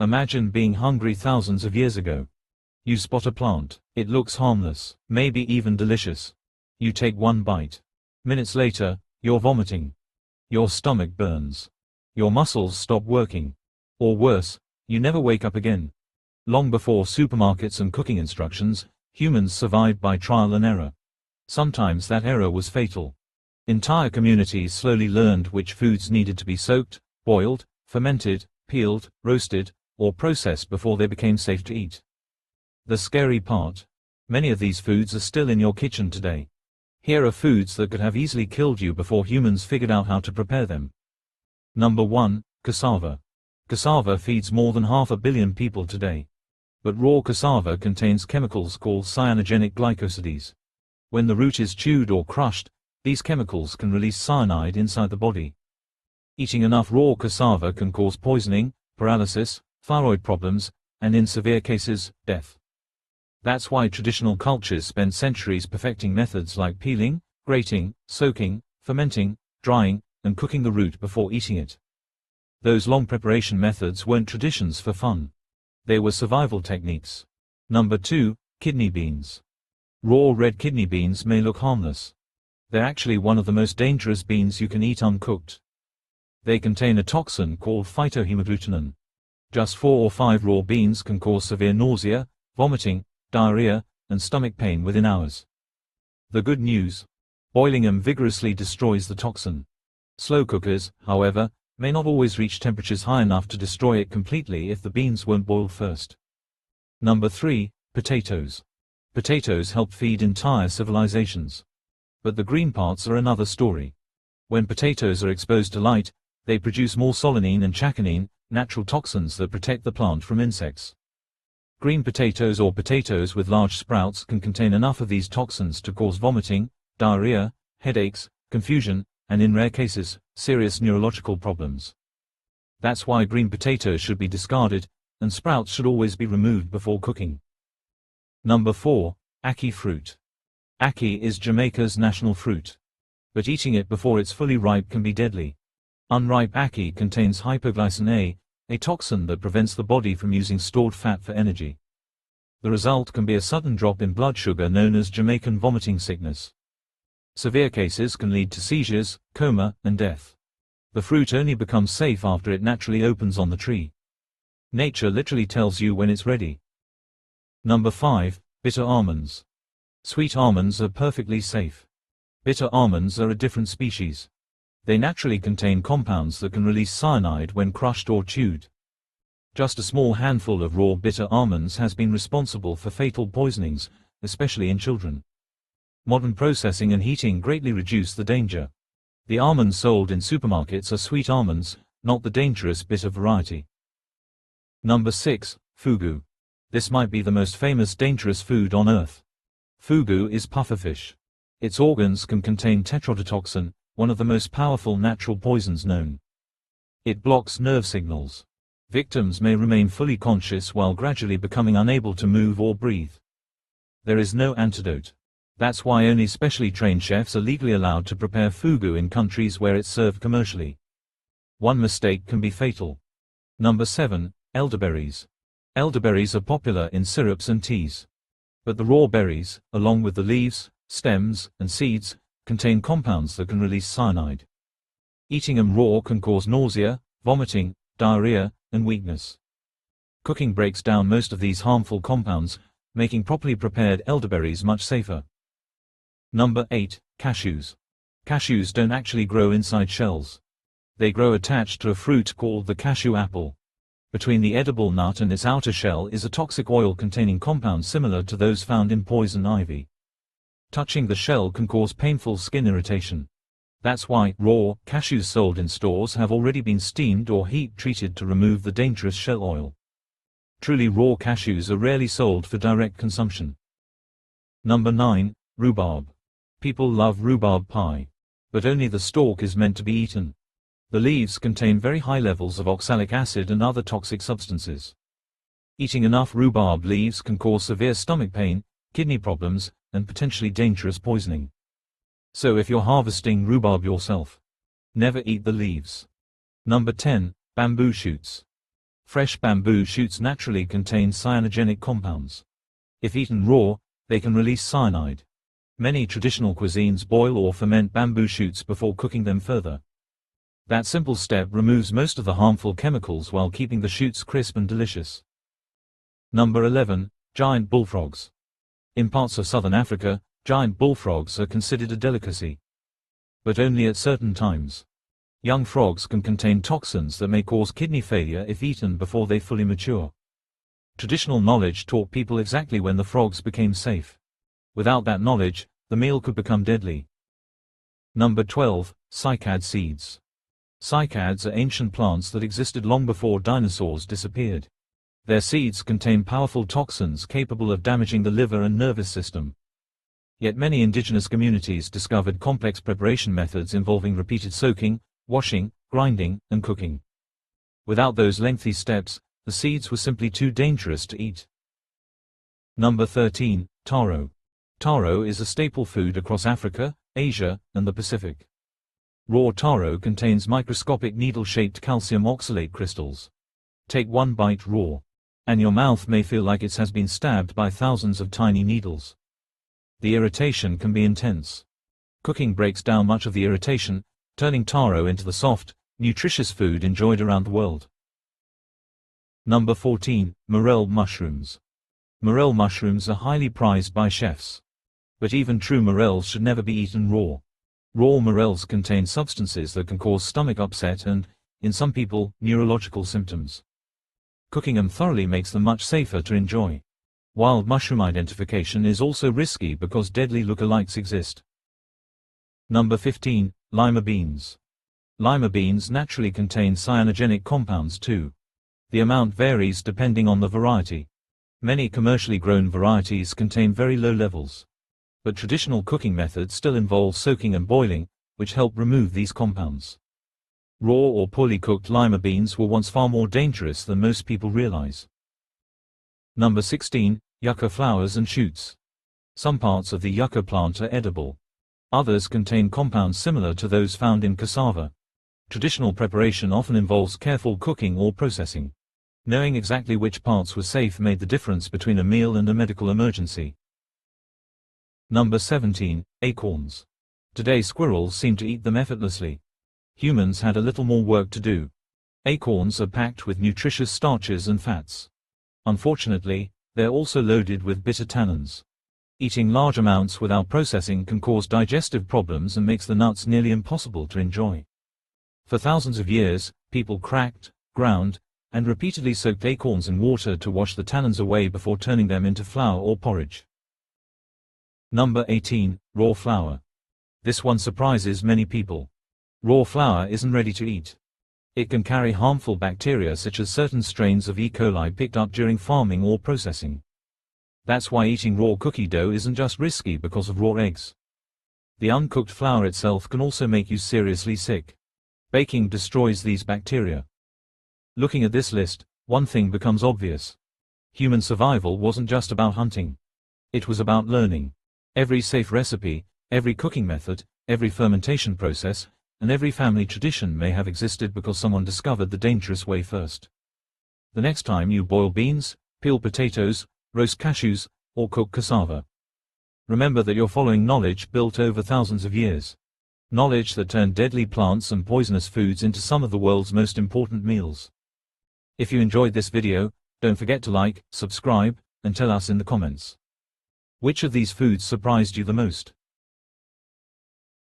Imagine being hungry thousands of years ago. You spot a plant. It looks harmless, maybe even delicious. You take one bite. Minutes later, you're vomiting. Your stomach burns. Your muscles stop working. Or worse, you never wake up again. Long before supermarkets and cooking instructions, humans survived by trial and error. Sometimes that error was fatal. Entire communities slowly learned which foods needed to be soaked, boiled, fermented, peeled, roasted, or processed before they became safe to eat. The scary part: many of these foods are still in your kitchen today. Here are foods that could have easily killed you before humans figured out how to prepare them. Number 1. Cassava. Cassava feeds more than 500 million people today. But raw cassava contains chemicals called cyanogenic glycosides. When the root is chewed or crushed, these chemicals can release cyanide inside the body. Eating enough raw cassava can cause poisoning, paralysis, thyroid problems, and in severe cases, death. That's why traditional cultures spend centuries perfecting methods like peeling, grating, soaking, fermenting, drying, and cooking the root before eating it. Those long preparation methods weren't traditions for fun. They were survival techniques. Number 2. Kidney beans. Raw red kidney beans may look harmless. They're actually one of the most dangerous beans you can eat uncooked. They contain a toxin called phytohemagglutinin. Just 4 or 5 raw beans can cause severe nausea, vomiting, diarrhea, and stomach pain within hours. The good news: boiling them vigorously destroys the toxin. Slow cookers, however, may not always reach temperatures high enough to destroy it completely if the beans weren't boiled first. Number 3. Potatoes. Potatoes help feed entire civilizations. But the green parts are another story. When potatoes are exposed to light, they produce more solanine and chaconine, natural toxins that protect the plant from insects. Green potatoes or potatoes with large sprouts can contain enough of these toxins to cause vomiting, diarrhea, headaches, confusion, and in rare cases, serious neurological problems. That's why green potatoes should be discarded, and sprouts should always be removed before cooking. Number 4. Ackee fruit. Ackee is Jamaica's national fruit. But eating it before it's fully ripe can be deadly. Unripe ackee contains hypoglycin A toxin that prevents the body from using stored fat for energy. The result can be a sudden drop in blood sugar known as Jamaican vomiting sickness. Severe cases can lead to seizures, coma, and death. The fruit only becomes safe after it naturally opens on the tree. Nature literally tells you when it's ready. Number 5. Bitter almonds. Sweet almonds are perfectly safe. Bitter almonds are a different species. They naturally contain compounds that can release cyanide when crushed or chewed. Just a small handful of raw bitter almonds has been responsible for fatal poisonings, especially in children. Modern processing and heating greatly reduce the danger. The almonds sold in supermarkets are sweet almonds, not the dangerous bitter variety. Number 6. Fugu. This might be the most famous dangerous food on Earth. Fugu is pufferfish. Its organs can contain tetrodotoxin, one of the most powerful natural poisons known. It blocks nerve signals. Victims may remain fully conscious while gradually becoming unable to move or breathe. There is no antidote. That's why only specially trained chefs are legally allowed to prepare fugu in countries where it's served commercially. One mistake can be fatal. Number 7. Elderberries. Elderberries are popular in syrups and teas. But the raw berries, along with the leaves, stems, and seeds, contain compounds that can release cyanide. Eating them raw can cause nausea, vomiting, diarrhea, and weakness. Cooking breaks down most of these harmful compounds, making properly prepared elderberries much safer. Number 8. Cashews. Cashews don't actually grow inside shells. They grow attached to a fruit called the cashew apple. Between the edible nut and its outer shell is a toxic oil containing compounds similar to those found in poison ivy. Touching the shell can cause painful skin irritation. That's why raw cashews sold in stores have already been steamed or heat-treated to remove the dangerous shell oil. Truly raw cashews are rarely sold for direct consumption. Number 9. Rhubarb. People love rhubarb pie. But only the stalk is meant to be eaten. The leaves contain very high levels of oxalic acid and other toxic substances. Eating enough rhubarb leaves can cause severe stomach pain, kidney problems, and potentially dangerous poisoning. So if you're harvesting rhubarb yourself, never eat the leaves. Number 10. Bamboo shoots. Fresh bamboo shoots naturally contain cyanogenic compounds. If eaten raw, they can release cyanide. Many traditional cuisines boil or ferment bamboo shoots before cooking them further. That simple step removes most of the harmful chemicals while keeping the shoots crisp and delicious. Number 11. Giant bullfrogs. In parts of southern Africa, giant bullfrogs are considered a delicacy. But only at certain times. Young frogs can contain toxins that may cause kidney failure if eaten before they fully mature. Traditional knowledge taught people exactly when the frogs became safe. Without that knowledge, the meal could become deadly. Number 12. Cycad seeds. Cycads are ancient plants that existed long before dinosaurs disappeared. Their seeds contain powerful toxins capable of damaging the liver and nervous system. Yet many indigenous communities discovered complex preparation methods involving repeated soaking, washing, grinding, and cooking. Without those lengthy steps, the seeds were simply too dangerous to eat. Number 13. Taro. Taro is a staple food across Africa, Asia, and the Pacific. Raw taro contains microscopic needle-shaped calcium oxalate crystals. Take one bite raw, and your mouth may feel like it has been stabbed by thousands of tiny needles. The irritation can be intense. Cooking breaks down much of the irritation, turning taro into the soft, nutritious food enjoyed around the world. Number 14. Morel mushrooms. Morel mushrooms are highly prized by chefs. But even true morels should never be eaten raw. Raw morels contain substances that can cause stomach upset and, in some people, neurological symptoms. Cooking them thoroughly makes them much safer to enjoy. Wild mushroom identification is also risky because deadly lookalikes exist. Number 15. Lima beans. Lima beans naturally contain cyanogenic compounds too. The amount varies depending on the variety. Many commercially grown varieties contain very low levels. But traditional cooking methods still involve soaking and boiling, which help remove these compounds. Raw or poorly cooked lima beans were once far more dangerous than most people realize. Number 16. Yucca flowers and shoots. Some parts of the yucca plant are edible. Others contain compounds similar to those found in cassava. Traditional preparation often involves careful cooking or processing. Knowing exactly which parts were safe made the difference between a meal and a medical emergency. Number 17. Acorns. Today squirrels seem to eat them effortlessly. Humans had a little more work to do. Acorns are packed with nutritious starches and fats. Unfortunately, they're also loaded with bitter tannins. Eating large amounts without processing can cause digestive problems and makes the nuts nearly impossible to enjoy. For thousands of years, people cracked, ground, and repeatedly soaked acorns in water to wash the tannins away before turning them into flour or porridge. Number 18. Raw flour. This one surprises many people. Raw flour isn't ready to eat. It can carry harmful bacteria such as certain strains of E. coli picked up during farming or processing. That's why eating raw cookie dough isn't just risky because of raw eggs. The uncooked flour itself can also make you seriously sick. Baking destroys these bacteria. Looking at this list, one thing becomes obvious. Human survival wasn't just about hunting. It was about learning. Every safe recipe, every cooking method, every fermentation process, and every family tradition may have existed because someone discovered the dangerous way first. The next time you boil beans, peel potatoes, roast cashews, or cook cassava, remember that you're following knowledge built over thousands of years. Knowledge that turned deadly plants and poisonous foods into some of the world's most important meals. If you enjoyed this video, don't forget to like, subscribe, and tell us in the comments. Which of these foods surprised you the most?